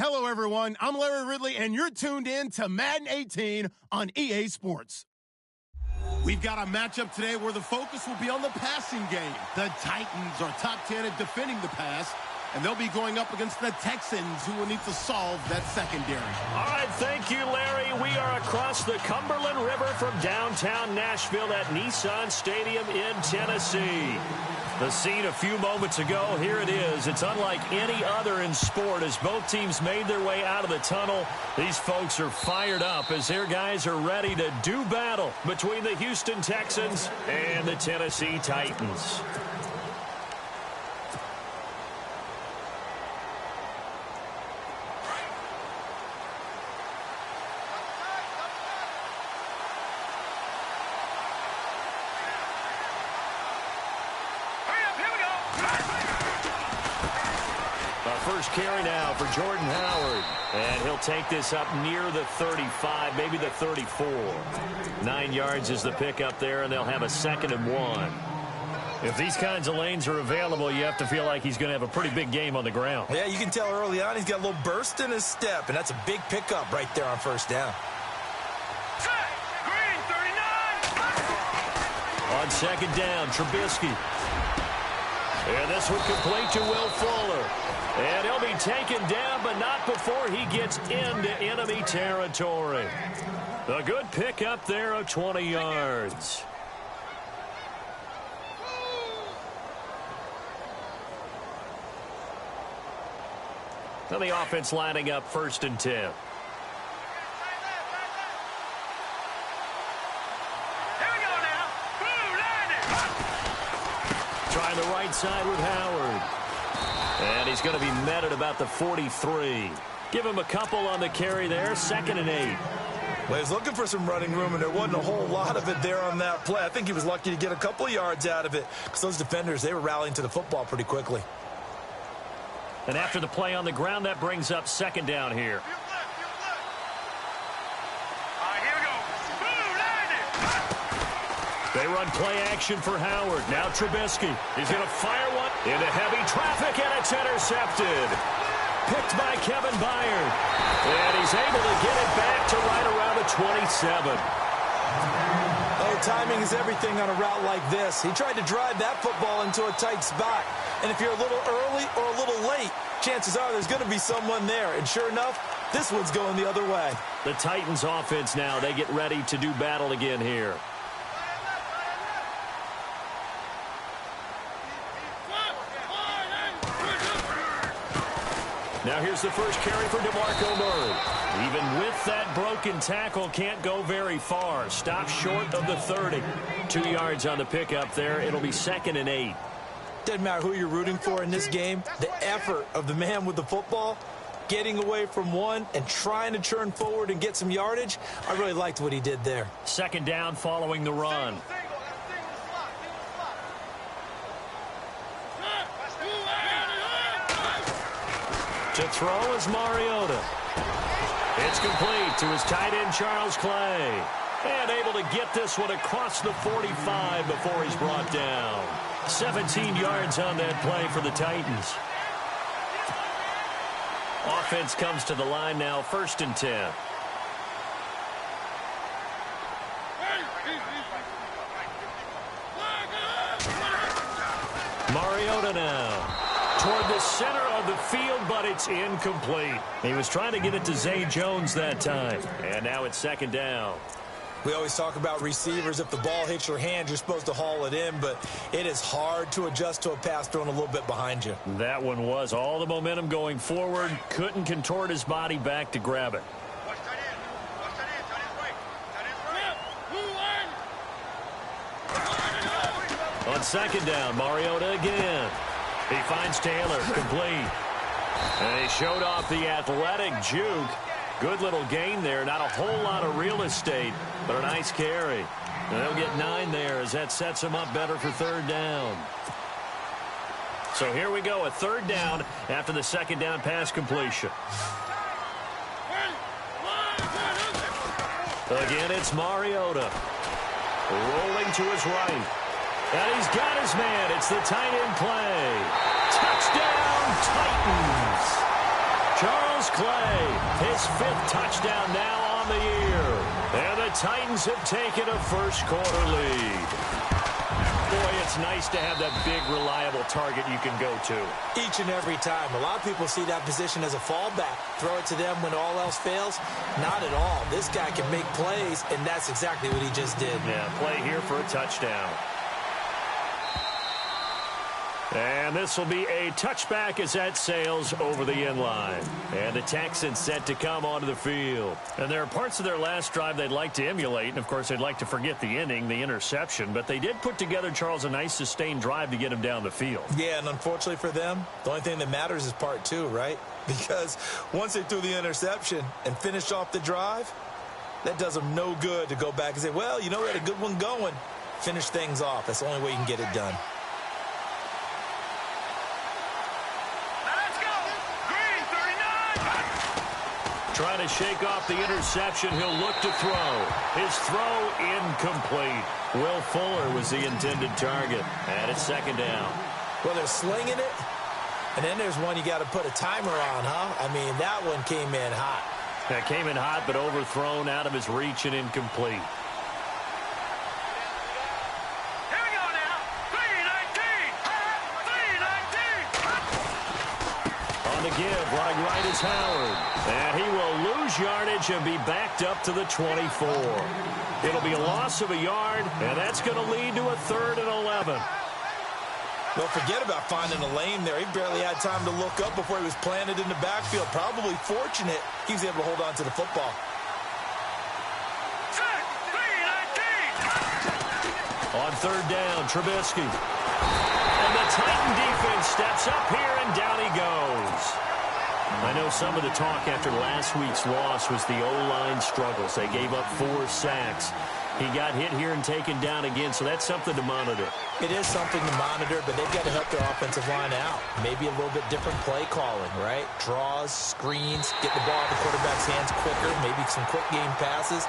Hello, everyone. I'm Larry Ridley, and you're tuned in to Madden 18 on EA Sports. We've got a matchup today where the focus will be on the passing game. The Titans are top 10 at defending the pass, and they'll be going up against the Texans, who will need to solve that secondary. All right, thank you, Larry. We are across the Cumberland River from downtown Nashville at Nissan Stadium in Tennessee. The scene a few moments ago, here it is. It's unlike any other in sport as both teams made their way out of the tunnel. These folks are fired up as their guys are ready to do battle between the Houston Texans and the Tennessee Titans. Carry now for Jordan Howard. And he'll take this up near the 35, maybe the 34. 9 yards is the pickup there, and they'll have a 2nd and 1. If these kinds of lanes are available, you have to feel like he's going to have a pretty big game on the ground. Yeah, you can tell early on he's got a little burst in his step, and that's a big pickup right there on first down. Green, 39. On 2nd down, Trubisky. And this one complete to Will Fuller. And he'll be taken down, but not before he gets into enemy territory. A good pickup there of 20 yards. Now the offense lining up 1st and 10. Trying the right side with Howard. And he's going to be met at about the 43. Give him a couple on the carry there. 2nd and 8. Well, he was looking for some running room, and there wasn't a whole lot of it there on that play. I think he was lucky to get a couple of yards out of it because those defenders, they were rallying to the football pretty quickly. And after the play on the ground, that brings up 2nd down here. They run play action for Howard. Now Trubisky. He's going to fire one into heavy traffic, and it's intercepted. Picked by Kevin Byard. And he's able to get it back to right around the 27. Oh, timing is everything on a route like this. He tried to drive that football into a tight spot. And if you're a little early or a little late, chances are there's going to be someone there. And sure enough, this one's going the other way. The Titans offense now, they get ready to do battle again here. Now here's the first carry for DeMarco Murray. Even with that broken tackle, can't go very far. Stop short of the 30. 2 yards on the pickup there. It'll be 2nd and 8. Doesn't matter who you're rooting for in this game. The effort of the man with the football, getting away from one and trying to turn forward and get some yardage. I really liked what he did there. 2nd down following the run. To throw is Mariota. It's complete to his tight end, Charles Clay. And able to get this one across the 45 before he's brought down. 17 yards on that play for the Titans. Offense comes to the line now, 1st and 10. Mariota now. Toward the center of the field, but it's incomplete. He was trying to get it to Zay Jones that time. And now it's 2nd down. We always talk about receivers. If the ball hits your hand, you're supposed to haul it in, but it is hard to adjust to a pass thrown a little bit behind you. That one was all the momentum going forward. Couldn't contort his body back to grab it. On 2nd down, Mariota again. He finds Taylor, complete. And he showed off the athletic juke. Good little gain there. Not a whole lot of real estate, but a nice carry. And they'll get 9 there as that sets him up better for 3rd down. So here we go, a 3rd down after the 2nd down pass completion. Again, it's Mariota. Rolling to his right. And he's got his man. It's the tight end play. Touchdown, Titans. Charles Clay, his 5th touchdown now on the year. And the Titans have taken a first-quarter lead. Boy, it's nice to have that big, reliable target you can go to. Each and every time. A lot of people see that position as a fallback. Throw it to them when all else fails. Not at all. This guy can make plays, and that's exactly what he just did. Yeah, play here for a touchdown. And this will be a touchback as that sails over the end line. And the Texans set to come onto the field. And there are parts of their last drive they'd like to emulate. And, of course, they'd like to forget the inning, the interception. But they did put together, Charles, a nice sustained drive to get him down the field. Yeah, and unfortunately for them, the only thing that matters is part 2, right? Because once they threw the interception and finished off the drive, that does them no good to go back and say, well, you know, we had a good one going. Finish things off. That's the only way you can get it done. Trying to shake off the interception. He'll look to throw. His throw incomplete. Will Fuller was the intended target. And it's 2nd down. Well, they're slinging it. And then there's one you got to put a timer on, huh? I mean, that one came in hot. That came in hot, but overthrown out of his reach and incomplete. Give, running right is Howard. And he will lose yardage and be backed up to the 24. It'll be a loss of a yard, and that's going to lead to a 3rd and 11. Well, forget about finding a lane there. He barely had time to look up before he was planted in the backfield. Probably fortunate he was able to hold on to the football. On 3rd down, Trubisky. And the Titan defense steps up here, and down he goes. I know some of the talk after last week's loss was the O-line struggles. They gave up 4 sacks. He got hit here and taken down again, so that's something to monitor. It is something to monitor, but they've got to help their offensive line out. Maybe a little bit different play calling, right? Draws, screens, get the ball out of the quarterback's hands quicker, maybe some quick game passes.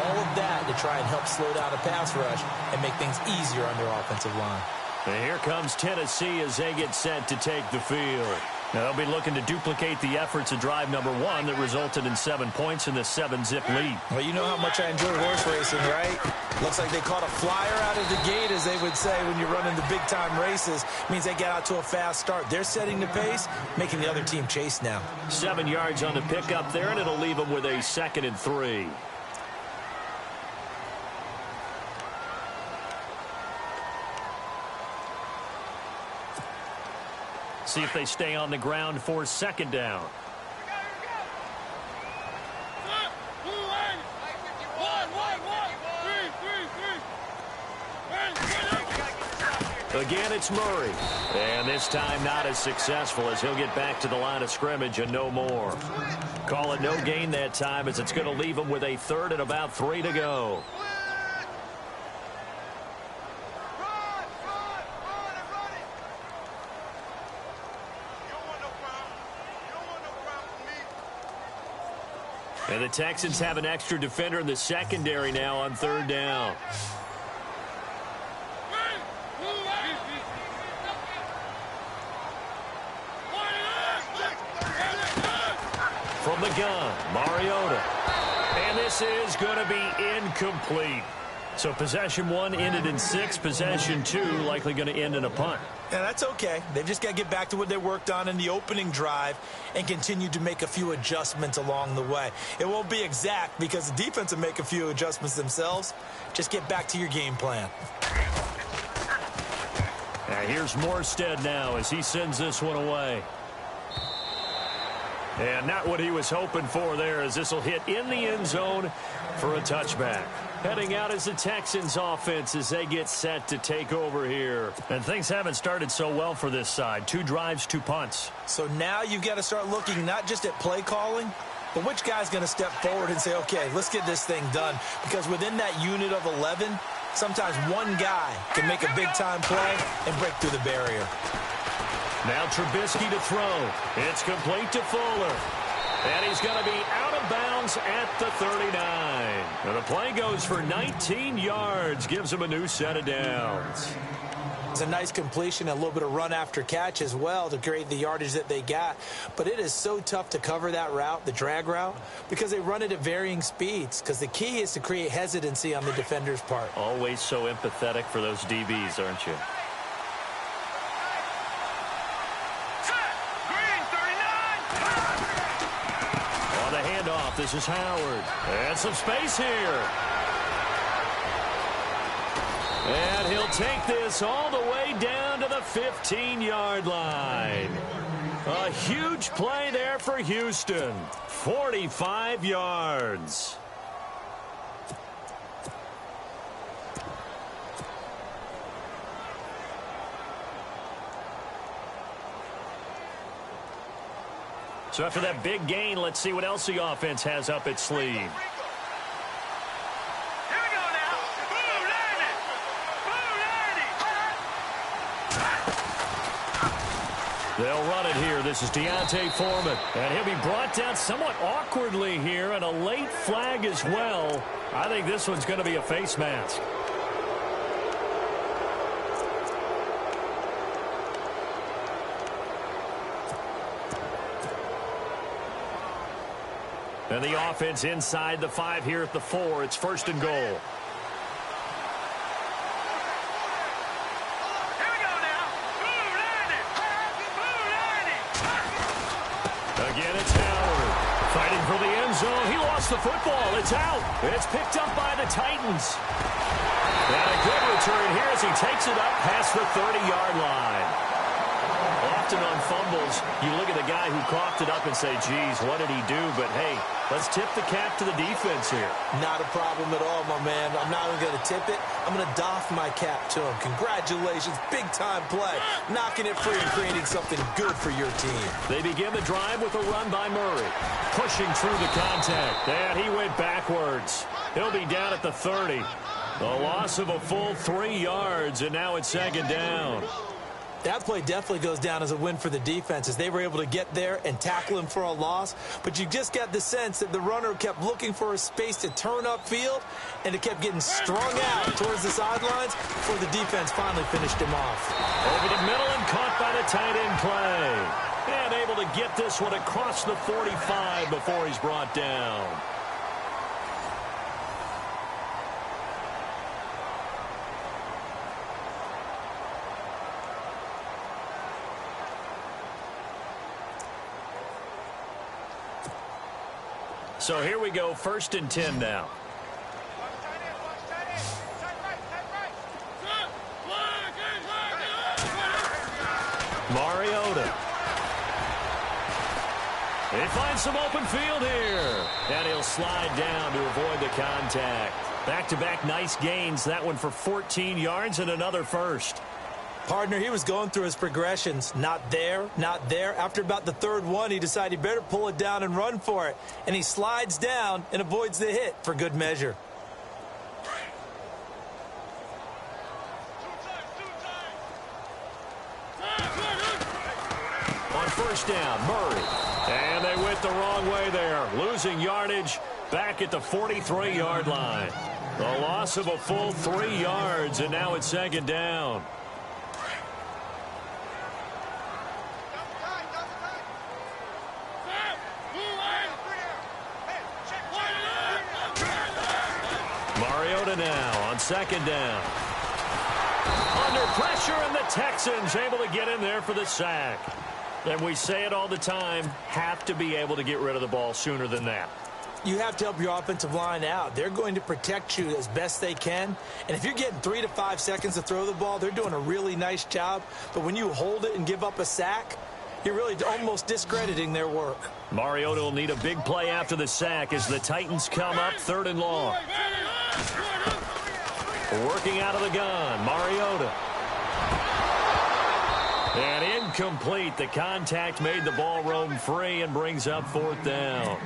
All of that to try and help slow down a pass rush and make things easier on their offensive line. And here comes Tennessee as they get set to take the field. Now they'll be looking to duplicate the efforts of drive number 1 that resulted in 7 points in the 7-zip lead. Well, you know how much I enjoy horse racing, right? Looks like they caught a flyer out of the gate, as they would say when you're running the big-time races. Means they get out to a fast start. They're setting the pace, making the other team chase now. 7 yards on the pickup there, and it'll leave them with a 2nd and 3. See if they stay on the ground for 2nd down. Again, it's Murray. And this time not as successful, as he'll get back to the line of scrimmage and no more. Call it no gain that time, as it's going to leave him with a 3rd and about 3 to go. And the Texans have an extra defender in the secondary now on 3rd down. From the gun, Mariota. And this is going to be incomplete. So possession 1 ended in 6. Possession 2 likely going to end in a punt. Yeah, that's okay. They've just got to get back to what they worked on in the opening drive and continue to make a few adjustments along the way. It won't be exact because the defense will make a few adjustments themselves. Just get back to your game plan. Now here's Morstead now as he sends this one away. And not what he was hoping for there, as this will hit in the end zone for a touchback. Heading out is the Texans offense as they get set to take over here. And things haven't started so well for this side. 2 drives, 2 punts. So now you've got to start looking not just at play calling, but which guy's going to step forward and say, okay, let's get this thing done. Because within that unit of 11, sometimes one guy can make a big-time play and break through the barrier. Now Trubisky to throw. It's complete to Fuller. And he's going to be out of bounds at the 39. And the play goes for 19 yards. Gives him a new set of downs. It's a nice completion, a little bit of run after catch as well to create the yardage that they got. But it is so tough to cover that route, the drag route, because they run it at varying speeds. Because the key is to create hesitancy on the defender's part. Always so empathetic for those DBs, aren't you? On the handoff, this is Howard. And some space here. And he'll take this all the way down to the 15-yard line. A huge play there for Houston. 45 yards. So after that big gain, let's see what else the offense has up its sleeve. They'll run it here. This is Deontay Foreman. And he'll be brought down somewhat awkwardly here, and a late flag as well. I think this one's going to be a face mask. And the offense inside the 5 here at the 4. It's 1st and goal. Again, it's Howard. Fighting for the end zone. He lost the football. It's out. It's picked up by the Titans. And a good return here as he takes it up past the 30-yard line. Often on fumbles, you look at the guy who coughed it up and say, geez, what did he do? But, hey, let's tip the cap to the defense here. Not a problem at all, my man. I'm not even going to tip it. I'm going to doff my cap to him. Congratulations. Big-time play. Knocking it free and creating something good for your team. They begin the drive with a run by Murray. Pushing through the contact. And he went backwards. He'll be down at the 30. A loss of a full 3 yards, and now it's 2nd down. That play definitely goes down as a win for the defense as they were able to get there and tackle him for a loss. But you just got the sense that the runner kept looking for a space to turn upfield, and it kept getting strung out towards the sidelines before the defense finally finished him off. Over the middle and caught by the tight end play. And able to get this one across the 45 before he's brought down. So here we go, 1st and 10 now. Mariota. He finds some open field here. And he'll slide down to avoid the contact. Back-to-back nice gains. That one for 14 yards and another first. Partner, he was going through his progressions. Not there, not there. After about the 3rd one, he decided he better pull it down and run for it. And he slides down and avoids the hit for good measure. On 1st down, Murray. And they went the wrong way there. Losing yardage back at the 43-yard line. A loss of a full 3 yards, and now it's 2nd down. Mariota now on 2nd down. Under pressure, and the Texans able to get in there for the sack. And we say it all the time, have to be able to get rid of the ball sooner than that. You have to help your offensive line out. They're going to protect you as best they can. And if you're getting 3 to 5 seconds to throw the ball, they're doing a really nice job. But when you hold it and give up a sack, you're really almost discrediting their work. Mariota will need a big play after the sack as the Titans come up 3rd and long. Working out of the gun, Mariota. And incomplete. The contact made the ball roam free and brings up 4th down.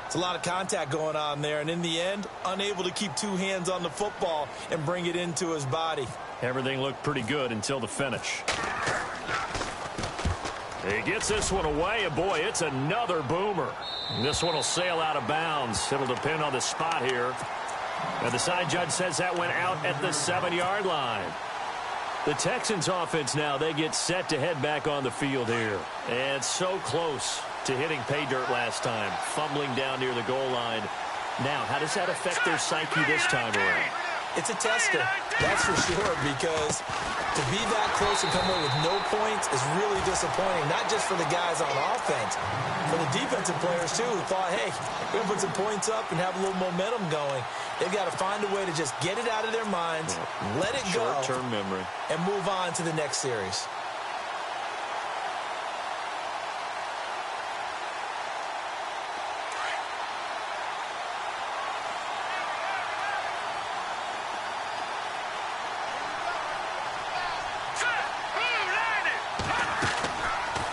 It's a lot of contact going on there, and in the end, unable to keep 2 hands on the football and bring it into his body. Everything looked pretty good until the finish. He gets this one away, and boy, it's another boomer. This one will sail out of bounds. It'll depend on the spot here. And the side judge says that went out at the 7-yard line. The Texans offense now, they get set to head back on the field here. And so close to hitting pay dirt last time, fumbling down near the goal line. Now, how does that affect their psyche this time around? It's a tester, that's for sure, because to be that close and come away with no points is really disappointing, not just for the guys on offense, for the defensive players, too, who thought, hey, we're going to put some points up and have a little momentum going. They've got to find a way to just get it out of their minds, let it go, short-term memory, and move on to the next series.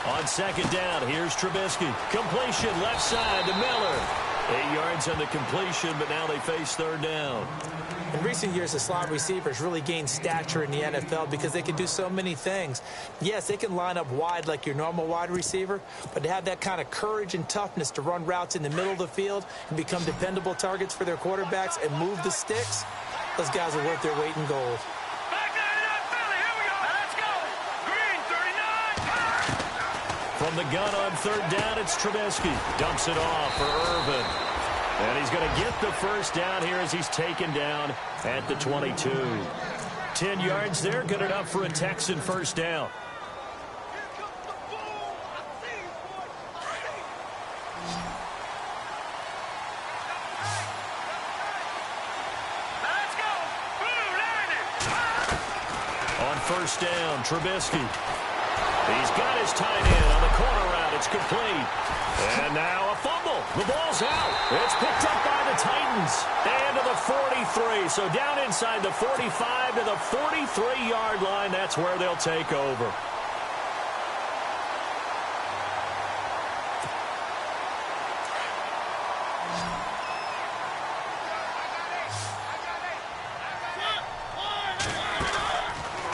On second down, here's Trubisky. Completion left side to Miller. 8 yards on the completion, but now they face third down. In recent years, the slot receivers really gained stature in the NFL because they can do so many things. Yes, they can line up wide like your normal wide receiver, but to have that kind of courage and toughness to run routes in the middle of the field and become dependable targets for their quarterbacks and move the sticks, those guys are worth their weight in gold. From the gun on third down, it's Trubisky. Dumps it off for Irvin. And he's going to get the first down here as he's taken down at the 22. 10 yards there, good enough for a Texan first down. On first down, Trubisky. He's got his tight end on the corner route. It's complete. And now a fumble. The ball's out. It's picked up by the Titans. And to the 43. So down inside the 45 to the 43-yard line. That's where they'll take over.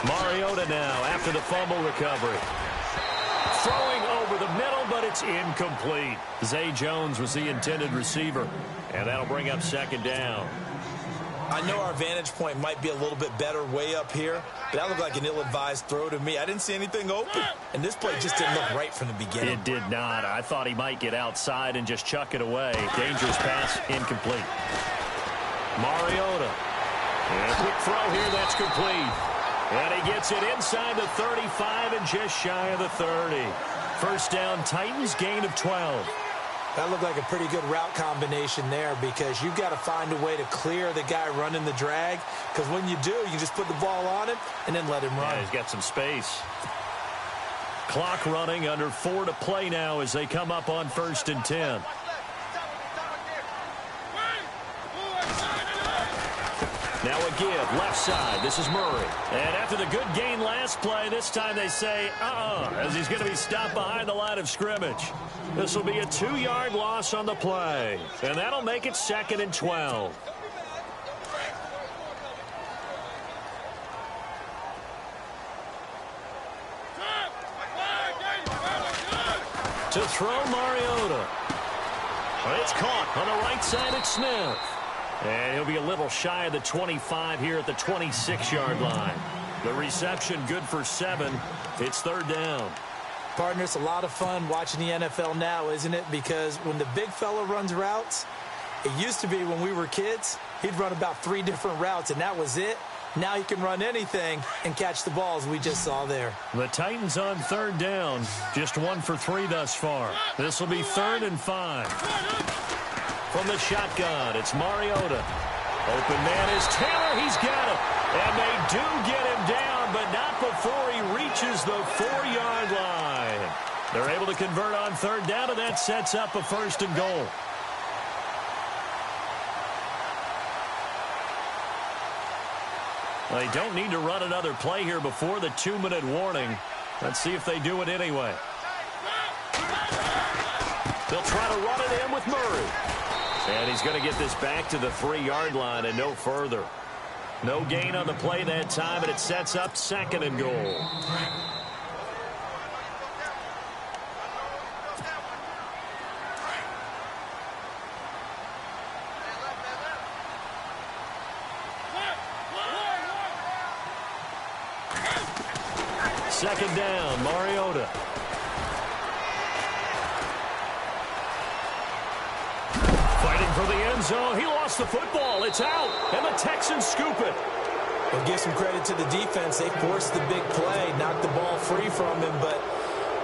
Mariota now after the fumble recovery. Throwing over the middle, but it's incomplete. Zay Jones was the intended receiver, and that'll bring up second down. I know our vantage point might be a little bit better way up here, but that looked like an ill-advised throw to me. I didn't see anything open, and this play just didn't look right from the beginning. It did not. I thought he might get outside and just chuck it away. Dangerous pass, incomplete. Mariota. And a quick throw here, that's complete. And he gets it inside the 35 and just shy of the 30. First down, Titans, gain of 12. That looked like a pretty good route combination there because you've got to find a way to clear the guy running the drag, because when you do, you just put the ball on him and then let him run. Yeah, he's got some space. Clock running, under 4 to play now as they come up on 1st and 10. Now a give, left side. This is Murray. And after the good gain last play, this time they say, as he's going to be stopped behind the line of scrimmage. This will be a 2-yard loss on the play. And that'll make it 2nd and 12. To throw Mariota. It's caught on the right side at Smith. And he'll be a little shy of the 25 here at the 26-yard line. The reception good for 7. It's third down. Partner, it's a lot of fun watching the NFL now, isn't it? Because when the big fella runs routes, it used to be when we were kids, he'd run about 3 different routes, and that was it. Now he can run anything and catch the balls we just saw there. The Titans on third down. Just 1 for 3 thus far. This will be 3rd and 5. From the shotgun, it's Mariota. Open man is Taylor. He's got it. And they do get him down, but not before he reaches the 4-yard line. They're able to convert on third down, and that sets up a 1st and goal. They don't need to run another play here before the 2-minute warning. Let's see if they do it anyway. They'll try to run it in with Murray. And he's going to get this back to the 3-yard line and no further. No gain on the play that time, and it sets up 2nd and goal. second down. Mariota. Fighting for the end zone. He lost the football. It's out, and the Texans scoop it. Well, give some credit to the defense. They forced the big play, knocked the ball free from him, but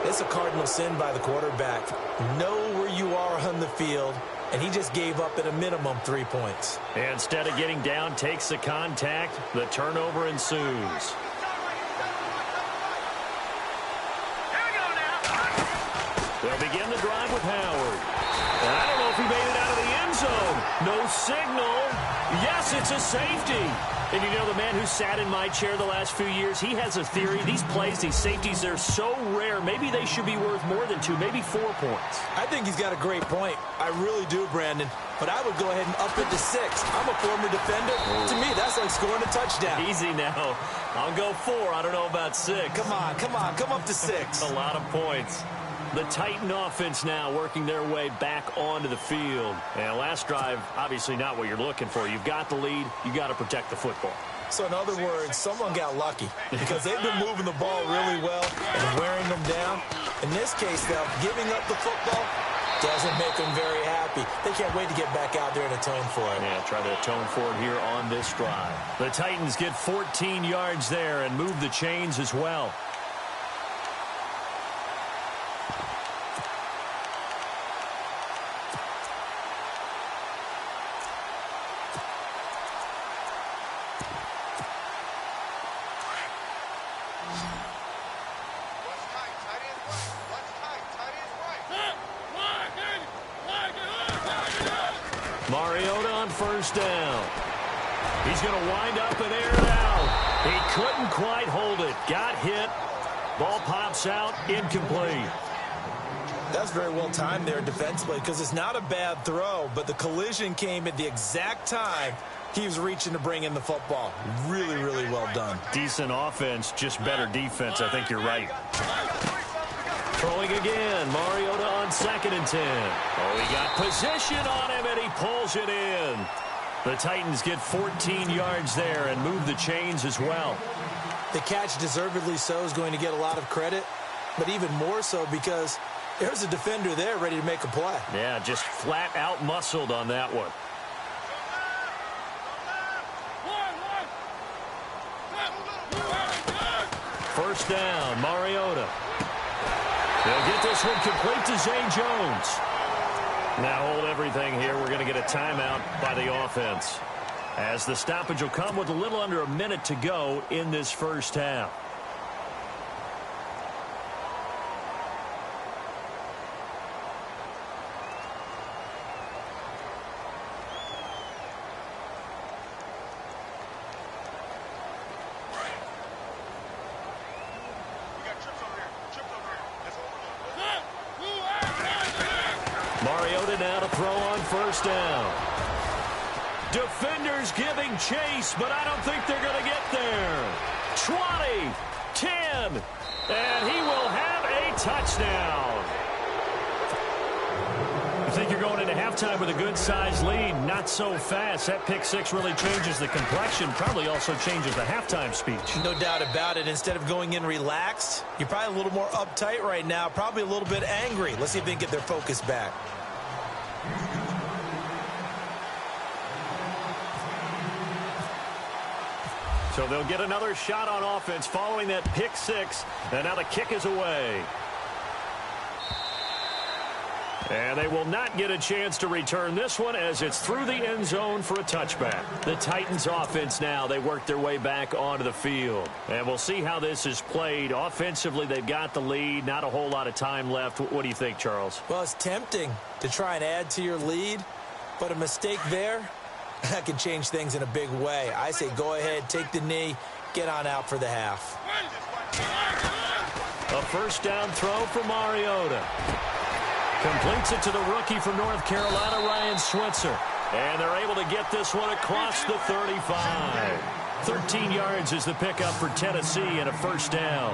it's a cardinal sin by the quarterback. Know where you are on the field, and he just gave up at a minimum 3 points. Instead of getting down, takes the contact. The turnover ensues. They'll begin the drive with Howard. And I don't know if he made it out of the end zone. No signal. Yes, it's a safety. And you know, the man who sat in my chair the last few years, he has a theory. These plays, these safeties, they're so rare. Maybe they should be worth more than 2, maybe 4 points. I think he's got a great point. I really do, Brandon. But I would go ahead and up it to 6. I'm a former defender. To me, that's like scoring a touchdown. Easy now. I'll go 4. I don't know about 6. Come on. Come up to 6. A lot of points. The Titan offense now working their way back onto the field. And last drive, obviously not what you're looking for. You've got the lead. You've got to protect the football. So in other words, someone got lucky because they've been moving the ball really well and wearing them down. In this case, though, giving up the football doesn't make them very happy. They can't wait to get back out there and atone for it. Yeah, try to atone for it here on this drive. The Titans get 14 yards there and move the chains as well. Mariota on first down. He's going to wind up and air it out. He couldn't quite hold it. Got hit. Ball pops out. Incomplete. That's very well timed there defensively because it's not a bad throw, but the collision came at the exact time he was reaching to bring in the football. Really, really well done. Decent offense, just better defense. I think you're right. Throwing again. Mariota on 2nd and 10. Oh, he got position on him, and he pulls it in. The Titans get 14 yards there and move the chains as well. The catch, deservedly so, is going to get a lot of credit, but even more so because there's a defender there ready to make a play. Yeah, just flat out muscled on that one. First down, Mariota. They'll get this one complete to Zay Jones. Now hold everything here. We're going to get a timeout by the offense, as the stoppage will come with a little under a minute to go in this first half. Mariota now to throw on first down. Defenders giving chase, but I don't think they're going to get there. 20, 10, and he will have a touchdown. You think you're going into halftime with a good-sized lead? Not so fast. That pick six really changes the complexion, probably also changes the halftime speech. No doubt about it. Instead of going in relaxed, you're probably a little more uptight right now, probably a little bit angry. Let's see if they can get their focus back. So they'll get another shot on offense following that pick six, and now the kick is away. And they will not get a chance to return this one as it's through the end zone for a touchback. The Titans offense now, they work their way back onto the field. And we'll see how this is played. Offensively, they've got the lead. Not a whole lot of time left. What do you think, Charles? Well, it's tempting to try and add to your lead, but a mistake there, that can change things in a big way. I say go ahead, take the knee, get on out for the half. A first down throw for Mariota. Completes it to the rookie from North Carolina, Ryan Switzer. And they're able to get this one across the 35. 13 yards is the pickup for Tennessee and a first down.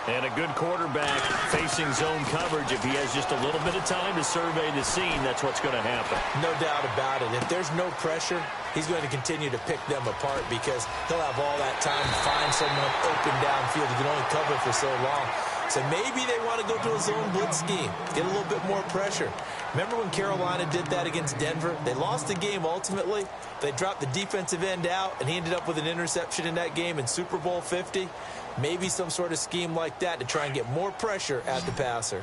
And a good quarterback facing zone coverage. If he has just a little bit of time to survey the scene, that's what's going to happen. No doubt about it. If there's no pressure, he's going to continue to pick them apart because he'll have all that time to find someone open downfield. He can only cover for so long. So maybe they want to go to a zone blitz scheme, get a little bit more pressure. Remember when Carolina did that against Denver? They lost the game ultimately. They dropped the defensive end out, and he ended up with an interception in that game in Super Bowl 50. Maybe some sort of scheme like that to try and get more pressure at the passer.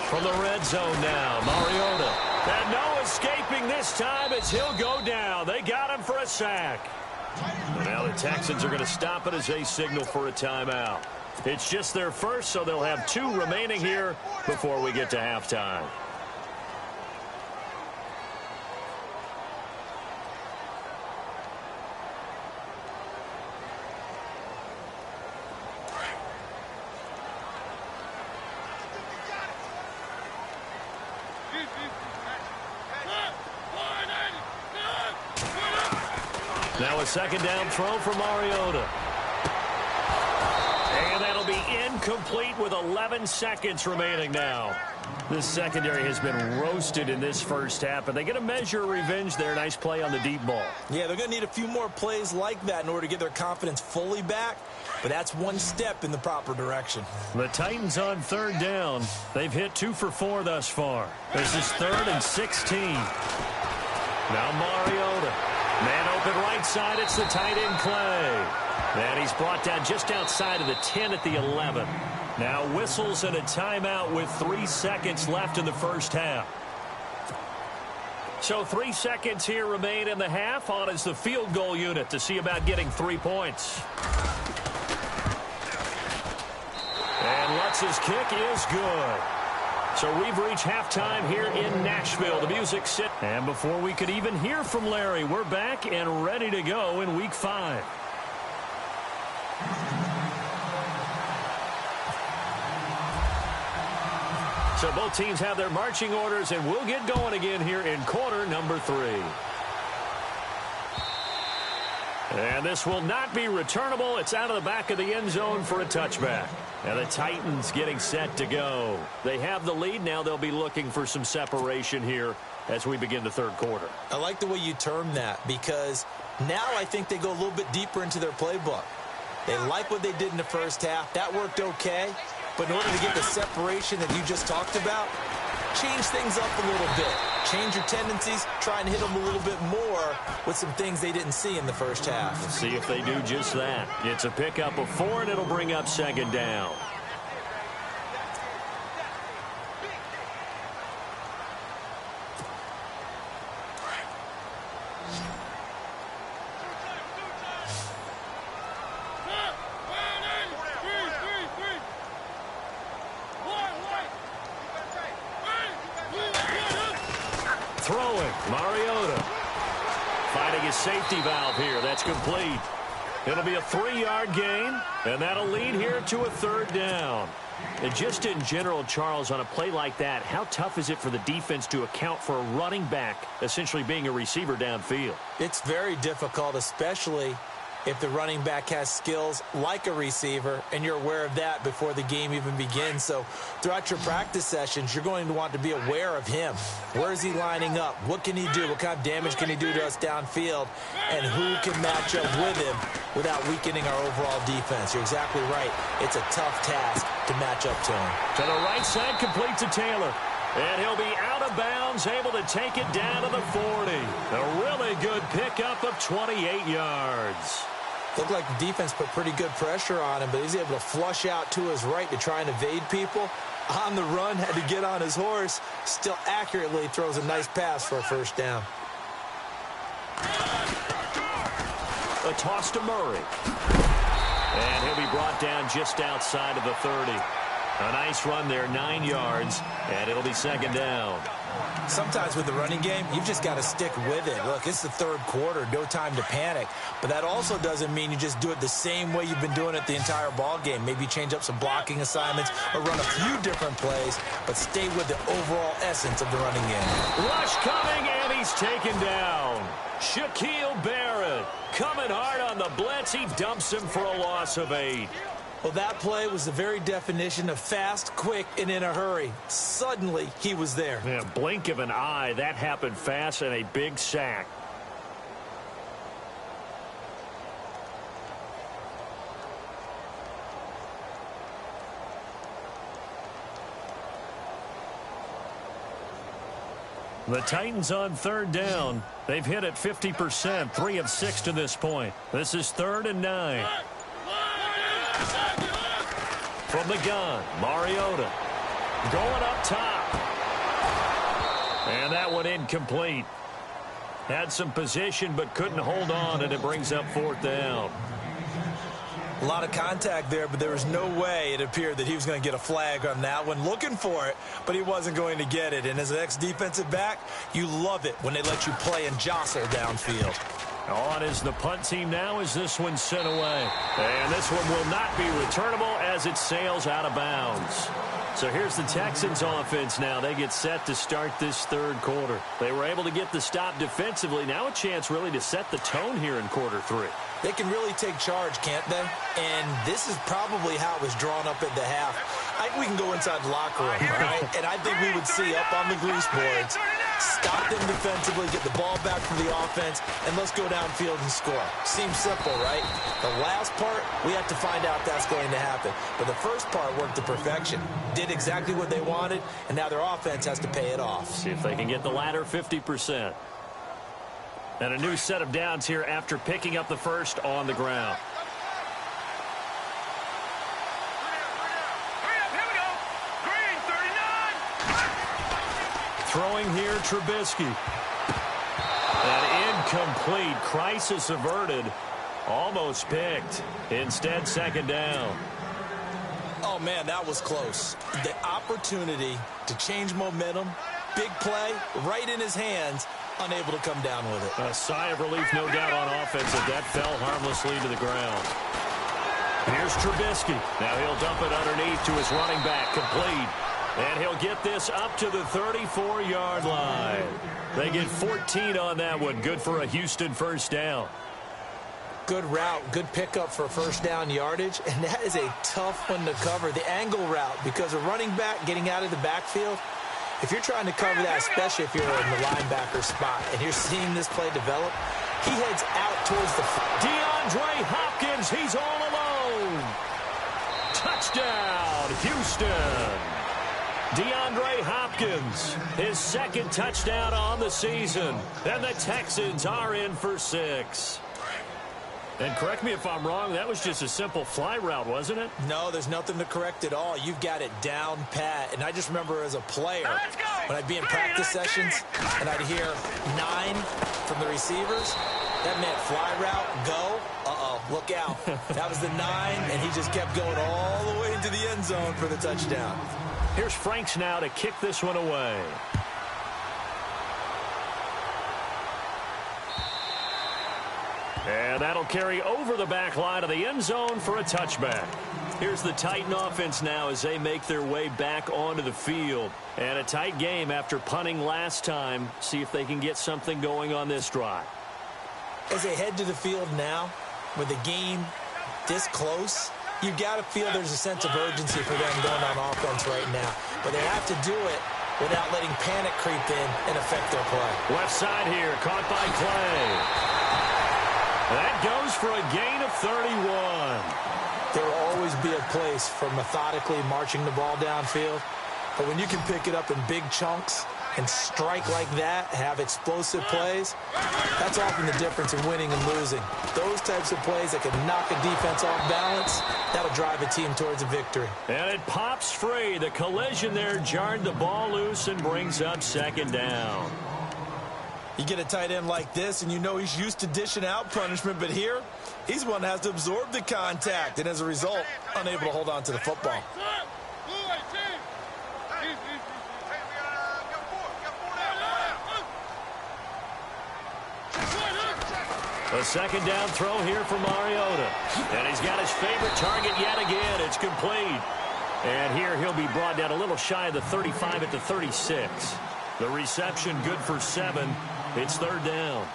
From the red zone now, Mariota. And no escaping this time as he'll go down. They got him for a sack. And now the Texans are going to stop it as they signal for a timeout. It's just their first, so they'll have 2 remaining here before we get to halftime. Now a second down throw for Mariota. And that'll be incomplete with 11 seconds remaining now. This secondary has been roasted in this first half, but they get a measure of revenge there. Nice play on the deep ball. Yeah, they're going to need a few more plays like that in order to get their confidence fully back, but that's one step in the proper direction. The Titans on third down. They've hit 2 for 4 thus far. This is 3rd and 16. Now Mariota. Man open right side, it's the tight end Clay. And he's brought down just outside of the 10 at the 11. Now whistles and a timeout with 3 seconds left in the first half. So 3 seconds here remain in the half. On is the field goal unit to see about getting 3 points. And Lutz's kick is good. So we've reached halftime here in Nashville. The music sit. And before we could even hear from Larry, we're back and ready to go in Week 5. So both teams have their marching orders, and we'll get going again here in quarter number 3. And this will not be returnable. It's out of the back of the end zone for a touchback. And the Titans getting set to go. They have the lead. Now they'll be looking for some separation here as we begin the third quarter. I like the way you term that because now I think they go a little bit deeper into their playbook. They like what they did in the first half. That worked okay. But in order to get the separation that you just talked about, change things up a little bit. Change your tendencies. Try and hit them a little bit more with some things they didn't see in the first half. Let's see if they do just that. It's a pickup of 4, and it'll bring up second down. Throwing, Mariota. Finding his safety valve here. That's complete. It'll be a 3-yard gain, and that'll lead here to a third down. And just in general, Charles, on a play like that, how tough is it for the defense to account for a running back essentially being a receiver downfield? It's very difficult, especially if the running back has skills like a receiver, and you're aware of that before the game even begins. So throughout your practice sessions, you're going to want to be aware of him. Where is he lining up? What can he do? What kind of damage can he do to us downfield? And who can match up with him without weakening our overall defense? You're exactly right. It's a tough task to match up to him. To the right side, complete to Taylor. And he'll be out of bounds, able to take it down to the 40. A really good pickup of 28 yards. Looked like the defense put pretty good pressure on him, but he's able to flush out to his right to try and evade people. On the run, had to get on his horse. Still accurately throws a nice pass for a first down. A toss to Murray. And he'll be brought down just outside of the 30. A nice run there, 9 yards, and it'll be second down. Sometimes with the running game, you've just got to stick with it. Look, it's the third quarter, no time to panic. But that also doesn't mean you just do it the same way you've been doing it the entire ball game. Maybe change up some blocking assignments or run a few different plays, but stay with the overall essence of the running game. Rush coming, and he he's taken down. Shaquille Barrett coming hard on the blitz. He dumps him for a loss of 8. Well, that play was the very definition of fast, quick, and in a hurry. Suddenly, he was there. Yeah, blink of an eye. That happened fast and a big sack. The Titans on 3rd down. They've hit it 50%, 3 of 6 to this point. This is 3rd and 9. From the gun, Mariota going up top. And that one incomplete. Had some position but couldn't hold on, and it brings up 4th down. A lot of contact there, but there was no way it appeared that he was going to get a flag on that one. Looking for it, but he wasn't going to get it. And as an ex-defensive back, you love it when they let you play and jostle downfield. On is the punt team now as this one's sent away. And this one will not be returnable as it sails out of bounds. So here's the Texans offense now. They get set to start this 3rd quarter. They were able to get the stop defensively. Now a chance really to set the tone here in quarter 3. They can really take charge, can't they? And this is probably how it was drawn up at the half. I think we can go inside the locker room, right? And I think we would see up on the grease boards, stop them defensively, get the ball back from the offense, and let's go downfield and score. Seems simple, right? The last part, we have to find out if that's going to happen. But the first part worked to perfection. Did exactly what they wanted, and now their offense has to pay it off. See if they can get the latter 50%. And a new set of downs here after picking up the first on the ground. Throwing here, Trubisky. An incomplete. Crisis averted. Almost picked. Instead, 2nd down. Oh, man, that was close. The opportunity to change momentum, big play, right in his hands, unable to come down with it. A sigh of relief, no doubt, on offense, as that fell harmlessly to the ground. Here's Trubisky. Now he'll dump it underneath to his running back, complete. And he'll get this up to the 34-yard line. They get 14 on that one. Good for a Houston 1st down. Good route, good pickup for 1st down yardage, and that is a tough one to cover. The angle route, because a running back getting out of the backfield, if you're trying to cover that, especially if you're in the linebacker spot, and you're seeing this play develop, he heads out towards the... DeAndre Hopkins, he's all alone. Touchdown, Houston. DeAndre Hopkins, his 2nd touchdown on the season. And the Texans are in for 6. And correct me if I'm wrong, that was just a simple fly route, wasn't it? No, there's nothing to correct at all. You've got it down pat. And I just remember as a player, when I'd be in practice sessions and I'd hear 9 from the receivers, that meant fly route, go. Uh-oh, look out. That was the 9, and he just kept going all the way into the end zone for the touchdown. Here's Franks now to kick this one away. And that'll carry over the back line of the end zone for a touchback. Here's the Titan offense now as they make their way back onto the field. And a tight game after punting last time. See if they can get something going on this drive. As they head to the field now, with the game this close, you've got to feel there's a sense of urgency for them going on offense right now. But they have to do it without letting panic creep in and affect their play. Left side here, caught by Clay. That goes for a gain of 31. There will always be a place for methodically marching the ball downfield. But when you can pick it up in big chunks and strike like that, have explosive plays, that's often the difference in winning and losing. Those types of plays that can knock a defense off balance, that'll drive a team towards a victory. And it pops free. The collision there jarred the ball loose and brings up 2nd down. You get a tight end like this, and you know he's used to dishing out punishment, but here, he's one that has to absorb the contact, and as a result, unable to hold on to the football. A 2nd down throw here for Mariota. And he's got his favorite target yet again. It's complete. And here he'll be brought down a little shy of the 35 at the 36. The reception good for 7. It's third down.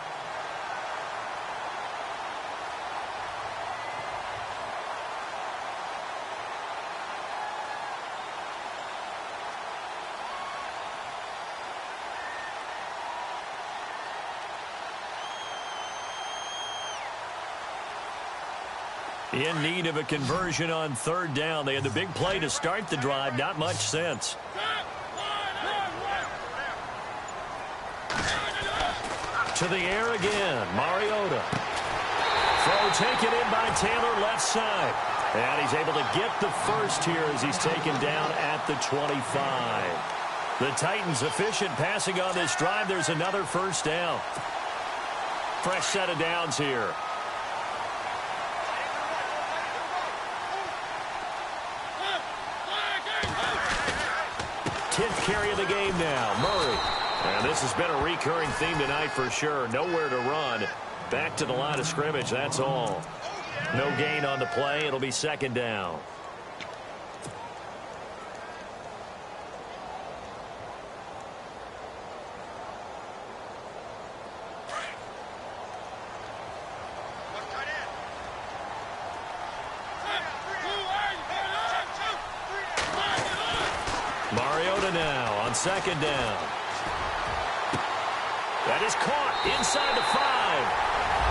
In need of a conversion on third down. They had the big play to start the drive. Not much sense. To the air again. Mariota. Throw taken in by Taylor left side. And he's able to get the first here as he's taken down at the 25. The Titans efficient passing on this drive. There's another first down. Fresh set of downs here. 10th carry of the game now. Murray. And this has been a recurring theme tonight for sure. Nowhere to run. Back to the line of scrimmage, that's all. No gain on the play. It'll be second down. Mariota now on second down. That is caught inside the 5.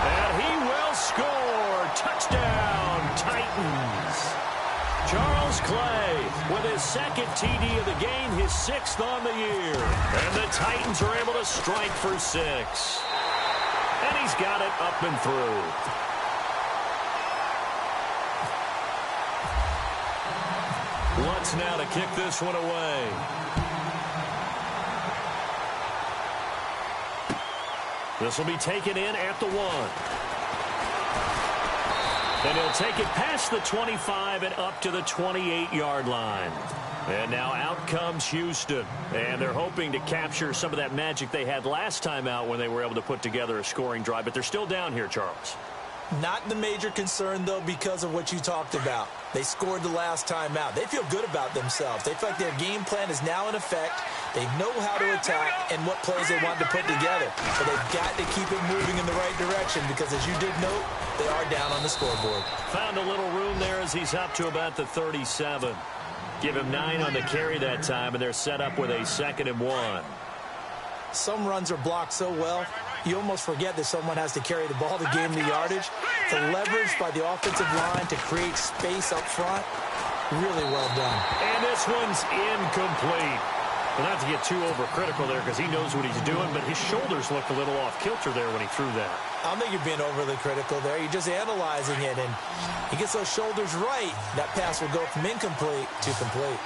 And he will score. Touchdown, Titans. Charles Clay with his second TD of the game, his 6th on the year. And the Titans are able to strike for 6. And he's got it up and through. Lutz now to kick this one away. This will be taken in at the 1. And he'll take it past the 25 and up to the 28-yard line. And now out comes Houston. And they're hoping to capture some of that magic they had last time out when they were able to put together a scoring drive. But they're still down here, Charles. Not the major concern, though, because of what you talked about. They scored the last time out. They feel good about themselves. They feel like their game plan is now in effect. They know how to attack and what plays they want to put together. But they've got to keep it moving in the right direction because, as you did note, they are down on the scoreboard. Found a little room there as he's up to about the 37. Give him 9 on the carry that time, and they're set up with a 2nd and 1. Some runs are blocked so well, you almost forget that someone has to carry the ball to gain the yardage. The leverage by the offensive line to create space up front, really well done. And this one's incomplete. Well, not to get too overcritical there because he knows what he's doing, but his shoulders looked a little off kilter there when he threw that. I don't think you're being overly critical there. You're just analyzing it, and he gets those shoulders right. That pass will go from incomplete to complete.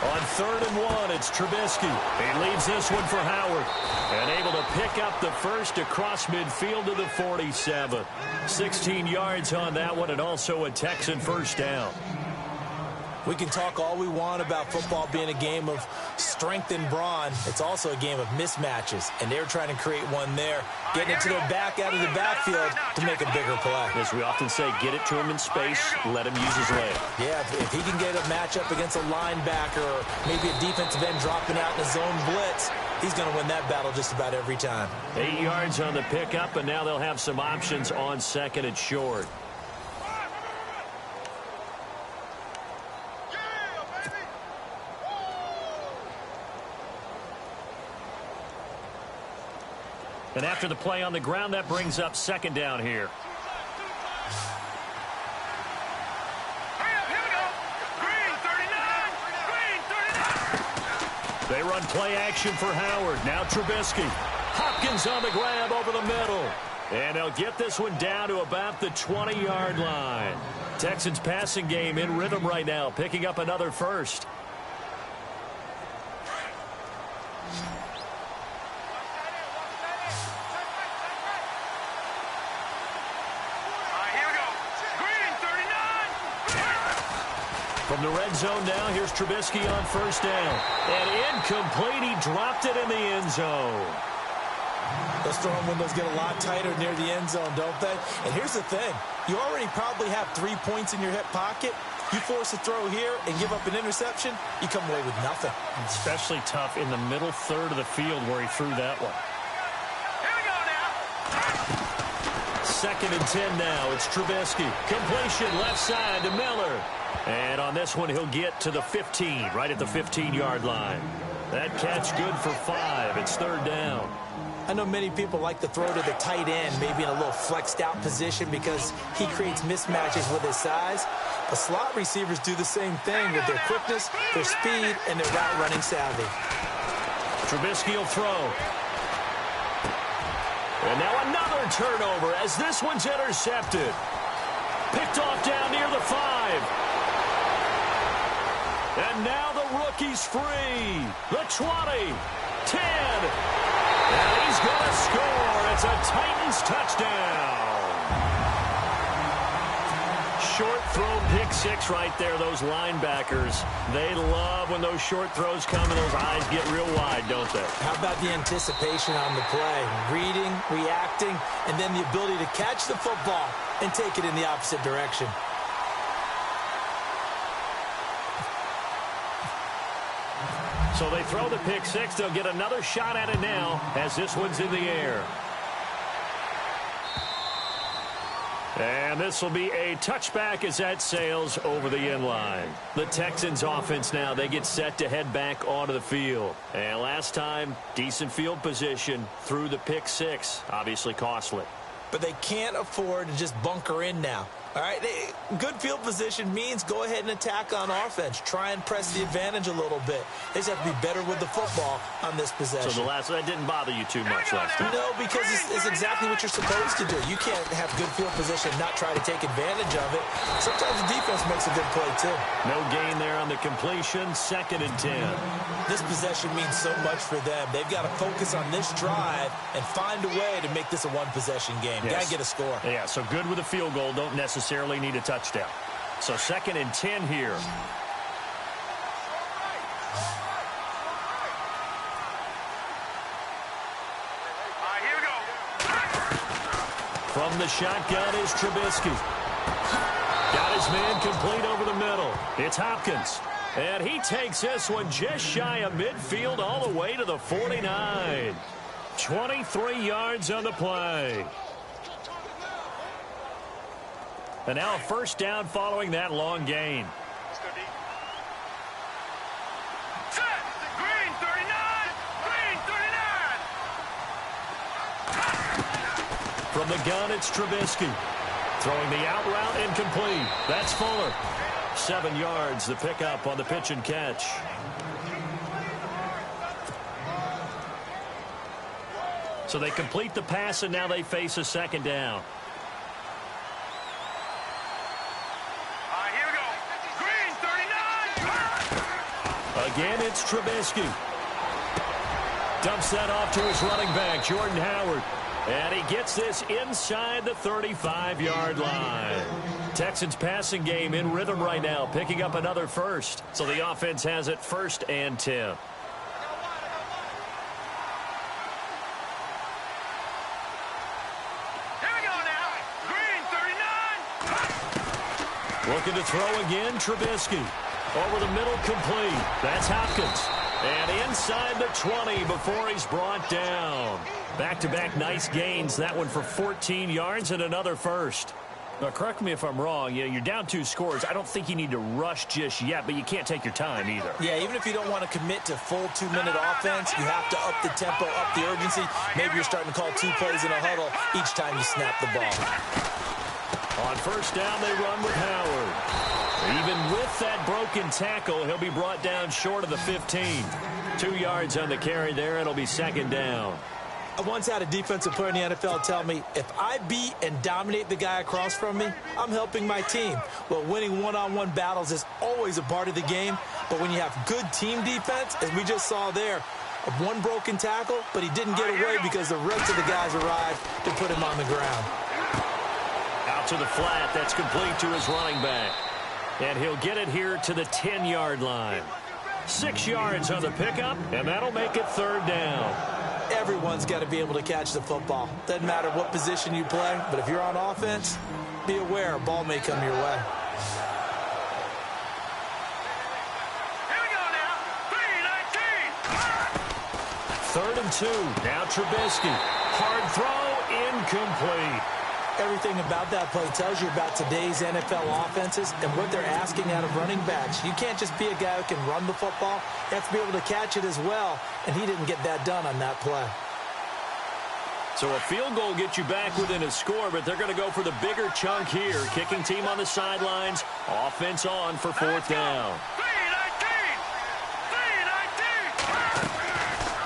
On 3rd and 1, it's Trubisky. He leaves this one for Howard. And able to pick up the first across midfield to the 47. 16 yards on that one, and also a Texan first down. We can talk all we want about football being a game of strength and brawn. It's also a game of mismatches, and they're trying to create one there, getting it to their back out of the backfield to make a bigger play. As we often say, get it to him in space, let him use his leg. Yeah, if he can get a matchup against a linebacker or maybe a defensive end dropping out in a zone blitz, he's going to win that battle just about every time. 8 yards on the pickup, and now they'll have some options on 2nd and short. And after the play on the ground, that brings up 2nd down here. They run play action for Howard. Now Trubisky. Hopkins on the grab over the middle. And they'll get this one down to about the 20-yard line. Texans passing game in rhythm right now, picking up another first. From the red zone now, here's Trubisky on 1st down. And incomplete, he dropped it in the end zone. Those throwing windows get a lot tighter near the end zone, don't they? And here's the thing. You already probably have 3 points in your hip pocket. You force a throw here and give up an interception, you come away with nothing. Especially tough in the middle third of the field where he threw that one. Here we go now. 2nd and 10 now. It's Trubisky. Completion left side to Miller. And on this one, he'll get to the 15, right at the 15-yard line. That catch good for 5. It's 3rd down. I know many people like to throw to the tight end, maybe in a little flexed out position because he creates mismatches with his size. But slot receivers do the same thing with their quickness, their speed, and their route running savvy. Trubisky will throw. And now another turnover as this one's intercepted. Picked off down near the 5. And now the rookie's free. The 20, 10. And he's going to score. It's a Titans touchdown. Short throw pick 6 right there. Those linebackers, they love when those short throws come and those eyes get real wide, don't they? How about the anticipation on the play? Reading, reacting, and then the ability to catch the football and take it in the opposite direction. So they throw the pick 6. They'll get another shot at it now as this one's in the air. And this will be a touchback as that sails over the end line. The Texans offense now, they get set to head back onto the field. And last time, decent field position through the pick 6. Obviously costly. But they can't afford to just bunker in now. All right, good field position means go ahead and attack on offense. Try and press the advantage a little bit. They just have to be better with the football on this possession. So that didn't bother you too much last time? No, because it's exactly what you're supposed to do. You can't have good field position and not try to take advantage of it. Sometimes the defense makes a good play, too. No gain there on the completion. 2nd and 10. This possession means so much for them. They've got to focus on this drive and find a way to make this a one-possession game. Yes. Got to get a score. Yeah, so good with a field goal. Don't necessarily need a touchdown. So 2nd and 10 here. Here we go. From the shotgun is Trubisky. Got his man complete over the middle. It's Hopkins. And he takes this one just shy of midfield all the way to the 49. 23 yards on the play. And now a 1st down following that long gain. Set. Green 39. Green 39. From the gun, it's Trubisky. Throwing the out route incomplete. That's Fuller. 7 yards, the pickup on the pitch and catch. So they complete the pass, and now they face a 2nd down. Here we go. Green 39. Again, it's Trubisky. Dumps that off to his running back, Jordan Howard. And he gets this inside the 35-yard line. Texans passing game in rhythm right now, picking up another 1st. So the offense has it 1st and 10. Here we go now. Green 39. Looking to throw again, Trubisky. Over the middle, complete. That's Hopkins. And inside the 20 before he's brought down. Back-to-back nice gains. That one for 14 yards and another 1st. Now, correct me if I'm wrong. You're down 2 scores. I don't think you need to rush just yet, but you can't take your time either. Yeah, even if you don't want to commit to full 2-minute offense, you have to up the tempo, up the urgency. Maybe you're starting to call 2 plays in a huddle each time you snap the ball. On 1st down, they run with Howard. Even with that broken tackle, he'll be brought down short of the 15. 2 yards on the carry there. It'll be 2nd down. I once had a defensive player in the NFL tell me, if I beat and dominate the guy across from me, I'm helping my team. Well, winning one-on-one battles is always a part of the game, but when you have good team defense, as we just saw there, one broken tackle, but he didn't get away because the rest of the guys arrived to put him on the ground. Out to the flat. That's complete to his running back. And he'll get it here to the 10-yard line. 6 yards on the pickup, and that'll make it 3rd down. Everyone's got to be able to catch the football. Doesn't matter what position you play, but if you're on offense, be aware a ball may come your way. 3rd and 2. Now Trubisky. Hard throw, incomplete. Everything about that play tells you about today's NFL offenses and what they're asking out of running backs. You can't just be a guy who can run the football. You have to be able to catch it as well, and he didn't get that done on that play. So a field goal gets you back within a score, but they're going to go for the bigger chunk here. Kicking team on the sidelines. Offense on for 4th down.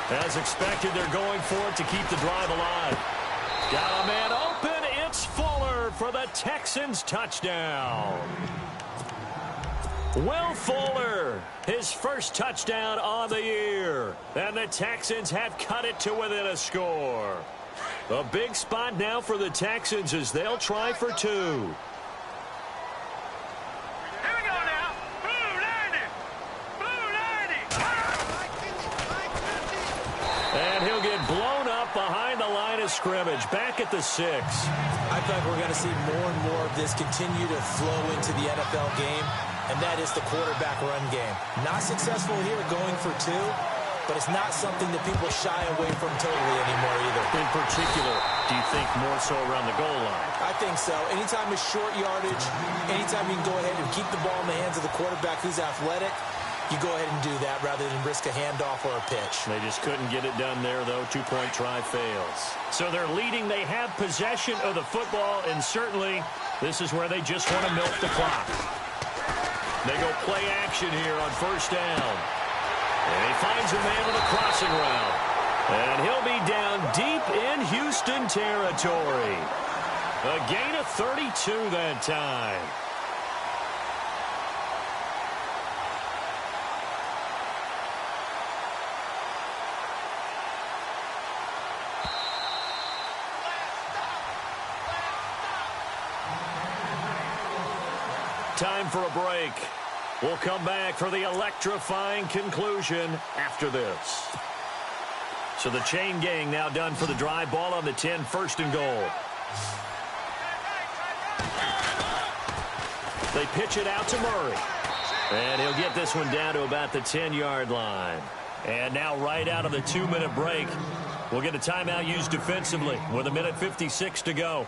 As expected, they're going for it to keep the drive alive. Got a man open. It's Fuller for the Texans touchdown. Will Fuller, his first touchdown on the year. And the Texans have cut it to within a score. A big spot now for the Texans as they'll try for 2. Here we go now. Blue 90. Blue 90. And he'll get blown up behind the line of scrimmage. Back at the 6. I think we're going to see more and more of this continue to flow into the NFL game, and that is the quarterback run game. Not successful here going for 2, but it's not something that people shy away from totally anymore either. In particular, do you think more so around the goal line? I think so. Anytime it's short yardage, anytime you can go ahead and keep the ball in the hands of the quarterback who's athletic, you go ahead and do that rather than risk a handoff or a pitch. They just couldn't get it done there, though. 2-point try fails. So they're leading. They have possession of the football, and certainly this is where they just want to milk the clock. They go play action here on 1st down. And he finds a man with a crossing route. And he'll be down deep in Houston territory. A gain of 32 that time. Time for a break. We'll come back for the electrifying conclusion after this. So the chain gang now done for the drive. Ball on the 10, 1st and goal. They pitch it out to Murray. And he'll get this one down to about the 10-yard line. And now right out of the 2-minute break, we'll get a timeout used defensively with 1:56 to go.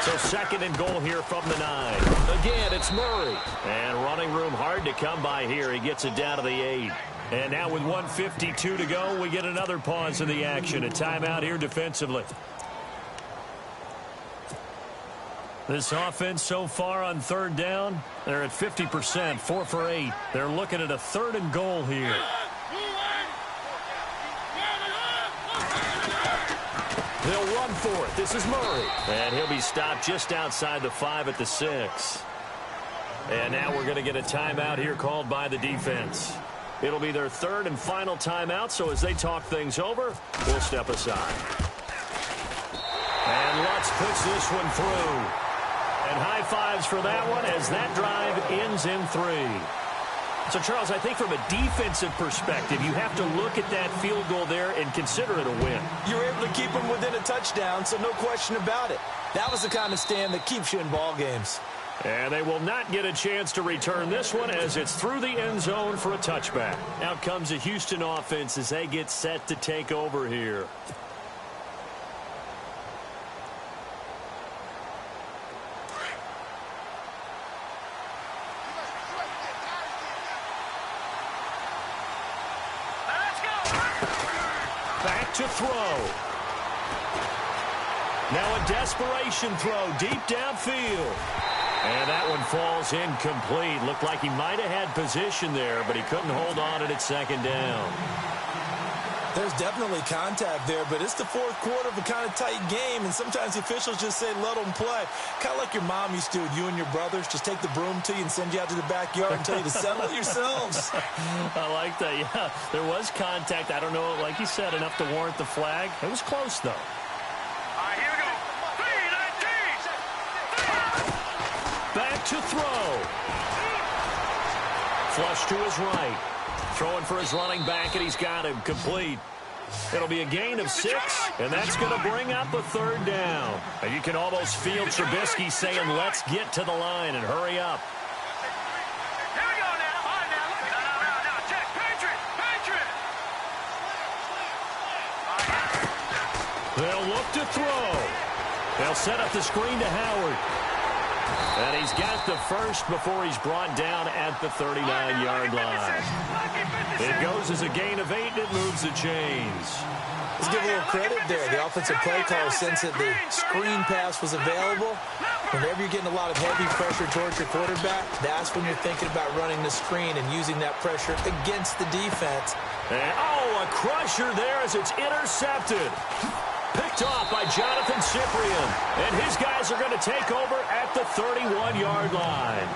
So 2nd and goal here from the 9. Again, it's Murray. And running room hard to come by here. He gets it down to the 8. And now with 1:52 to go, we get another pause in the action. A timeout here defensively. This offense so far on 3rd down, they're at 50%, 4 for 8. They're looking at a 3rd and goal here. They'll run for it. This is Murray. And he'll be stopped just outside the 5 at the 6. And now we're going to get a timeout here called by the defense. It'll be their 3rd and final timeout, so as they talk things over, we'll step aside. And Lutz puts this one through. And high fives for that one as that drive ends in 3. So, Charles, I think from a defensive perspective, you have to look at that field goal there and consider it a win. You're able to keep them within a touchdown, so no question about it. That was the kind of stand that keeps you in ball games. And they will not get a chance to return this one as it's through the end zone for a touchback. Out comes the Houston offense as they get set to take over here. Back to throw. Now a desperation throw deep downfield. And that one falls incomplete. Looked like he might have had position there, but he couldn't hold on at 2nd down. There's definitely contact there, but it's the 4th quarter of a kind of tight game, and sometimes the officials just say, let them play. Kind of like your mom used to with you and your brothers. Just take the broom to you and send you out to the backyard and tell you to settle it yourselves. I like that, yeah. There was contact. I don't know, like you said, enough to warrant the flag. It was close, though. All right, here we go. 3-19. Back to throw. Flush to his right. Throwing for his running back, and he's got him complete. It'll be a gain of 6, and that's going to bring up a 3rd down. And you can almost feel Trubisky saying, let's get to the line and hurry up. Here we go now. All right, now. No. Check. Patriot. They'll look to throw. They'll set up the screen to Howard. And he's got the first before he's brought down at the 39-yard line. It goes as a gain of 8, and it moves the chains. Let's give a little credit there. The offensive play caller, since that the screen pass was available, whenever you're getting a lot of heavy pressure towards your quarterback, that's when you're thinking about running the screen and using that pressure against the defense. And, a crusher there as it's intercepted. Picked off by Jonathan Cyprien. And his guys are going to take over at the 31-yard line.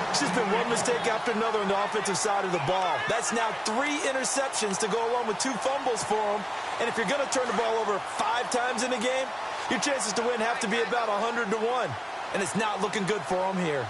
It's just been one mistake after another on the offensive side of the ball. That's now 3 interceptions to go along with 2 fumbles for them. And if you're going to turn the ball over 5 times in a game, your chances to win have to be about 100 to 1. And it's not looking good for them here.